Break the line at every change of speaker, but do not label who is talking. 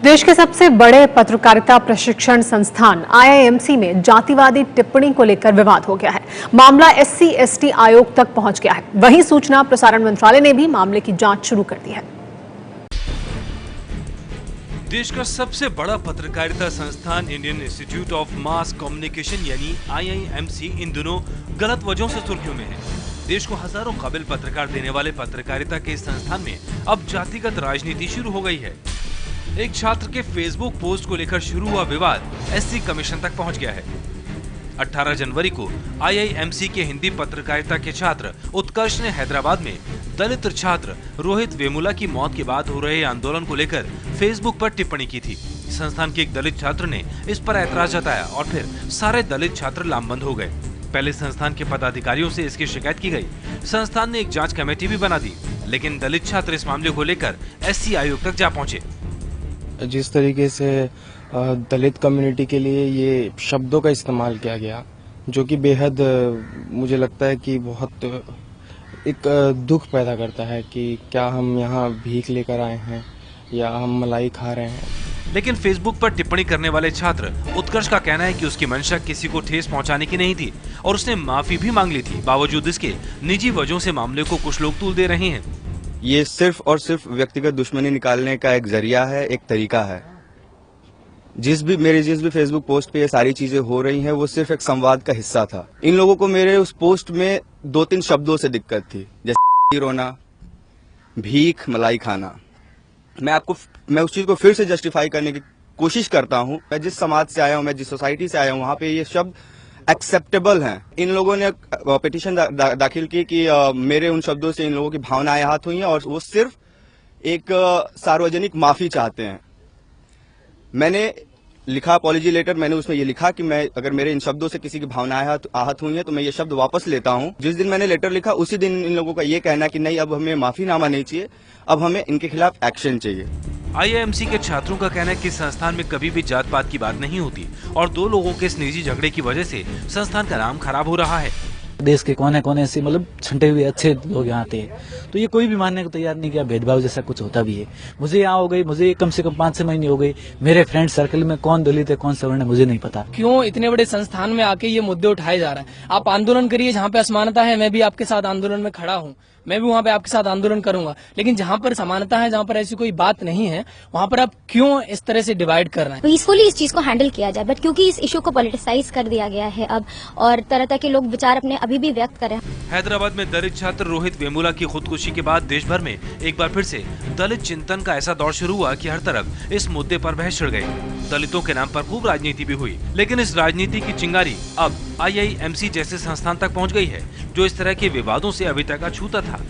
देश के सबसे बड़े पत्रकारिता प्रशिक्षण संस्थान आईआईएमसी में जातिवादी टिप्पणी को लेकर विवाद हो गया है। मामला SC/ST आयोग तक पहुंच गया है। वहीं सूचना प्रसारण मंत्रालय ने भी मामले की जांच शुरू कर दी है।
देश का सबसे बड़ा पत्रकारिता संस्थान Indian institute of mass communication यानी आईआईएमसी इन दिनों गलत वजहों से सुर्खियों में है। देश को हजारों काबिल पत्रकार देने वाले पत्रकारिता के इस संस्थान में अब जातिगत राजनीति शुरू हो गई है। एक छात्र के फेसबुक पोस्ट को लेकर शुरू हुआ विवाद SC कमीशन तक पहुंच गया है। 18 जनवरी को आईआईएमसी के हिंदी पत्रकारिता के छात्र उत्कर्ष ने हैदराबाद में दलित छात्र रोहित वेमुला की मौत के बाद हो रहे आंदोलन को लेकर फेसबुक पर टिप्पणी की थी। संस्थान के एक दलित छात्र ने इस पर ऐतराज जताया और फिर सारे दलित छात्र लामबंद हो गए। पहले संस्थान के पदाधिकारियों से इसकी शिकायत की गई। संस्थान ने एक जांच कमेटी भी बना दी, लेकिन दलित छात्र इस मामले को लेकर SC आयोग तक जा पहुंचे।
जिस तरीके से दलित कम्युनिटी के लिए ये शब्दों का इस्तेमाल किया गया, जो कि बेहद मुझे लगता है कि बहुत एक दुख पैदा करता है कि क्या हम यहाँ भीख लेकर आए हैं या हम मलाई खा रहे हैं।
लेकिन फेसबुक पर टिप्पणी करने वाले छात्र उत्कर्ष का कहना है कि उसकी मंशा किसी को ठेस पहुंचाने की नहीं थी और उसने माफी भी मांग ली थी। बावजूद इसके निजी वजहों से मामले को कुछ लोग तूल दे रहे हैं।
ये सिर्फ और सिर्फ व्यक्तिगत दुश्मनी निकालने का एक जरिया है, एक तरीका है। जिस भी फेसबुक पोस्ट पे ये सारी चीजें हो रही हैं, वो सिर्फ एक संवाद का हिस्सा था। इन लोगों को मेरे उस पोस्ट में 2-3 शब्दों से दिक्कत थी, जैसे रोना, भीख, मलाई खाना। मैं उस चीज को फिर से जस्टिफाई करने की कोशिश करता हूँ। मैं जिस समाज से आया हूँ, मैं जिस सोसाइटी से आया हूँ, वहाँ पे ये शब्द एक्सेप्टेबल हैं। इन लोगों ने पिटीशन दाखिल की कि मेरे उन शब्दों से इन लोगों की भावनाएं आहत हुई हैं और वो सिर्फ एक सार्वजनिक माफी चाहते हैं। मैंने लिखा अपॉलॉजी लेटर, मैंने उसमें ये लिखा कि मैं अगर मेरे इन शब्दों से किसी की भावनाएं आहत हुई हैं तो मैं ये शब्द वापस लेता हूं। जिस दिन मैंने लेटर लिखा उसी दिन इन लोगों का ये कहना कि नहीं, अब हमें माफीनामा नहीं चाहिए, अब हमें इनके खिलाफ एक्शन चाहिए।
आईआईएमसी के छात्रों का कहना है कि संस्थान में कभी भी जात पात की बात नहीं होती और 2 लोगों के इस निजी झगड़े की वजह से संस्थान का नाम खराब हो रहा है।
देश के कोने कोने से मतलब छंटे हुए अच्छे लोग यहाँ आते हैं, तो ये कोई भी मानने को तैयार नहीं किया भेदभाव जैसा कुछ होता भी है। मुझे यहाँ हो गई, मुझे कम से कम 5-6 महीने हो गई। मेरे फ्रेंड सर्कल में कौन दलित है कौन सवर्ण है मुझे नहीं पता।
क्यों इतने बड़े संस्थान में आके ये मुद्दे उठाए जा रहे हैं? आप आंदोलन करिए, जहाँ पे असमानता है मैं भी आपके साथ आंदोलन में खड़ा हूँ, मैं भी वहाँ पे आपके साथ आंदोलन करूंगा। लेकिन जहाँ पर समानता है, जहाँ पर ऐसी कोई बात नहीं है, वहाँ पर आप क्यों इस तरह से डिवाइड कर रहे हैं?
पीसफुली इस चीज को हैंडल किया जाए, बट क्योंकि इस इशू को पॉलिटिसाइज कर दिया गया है अब, और तरह तरह के लोग विचार अपने अभी भी व्यक्त कर रहे हैं।
हैदराबाद में दलित छात्र रोहित वेमुला की खुदकुशी के बाद देश भर में एक बार फिर से दलित चिंतन का ऐसा दौर शुरू हुआ कि हर तरफ इस मुद्दे पर बहस छिड़ गई। दलितों के नाम पर खूब राजनीति भी हुई, लेकिन इस राजनीति की चिंगारी अब आईआईएमसी जैसे संस्थान तक पहुंच गई है, जो इस तरह के विवादों से अभी तक अछूता था।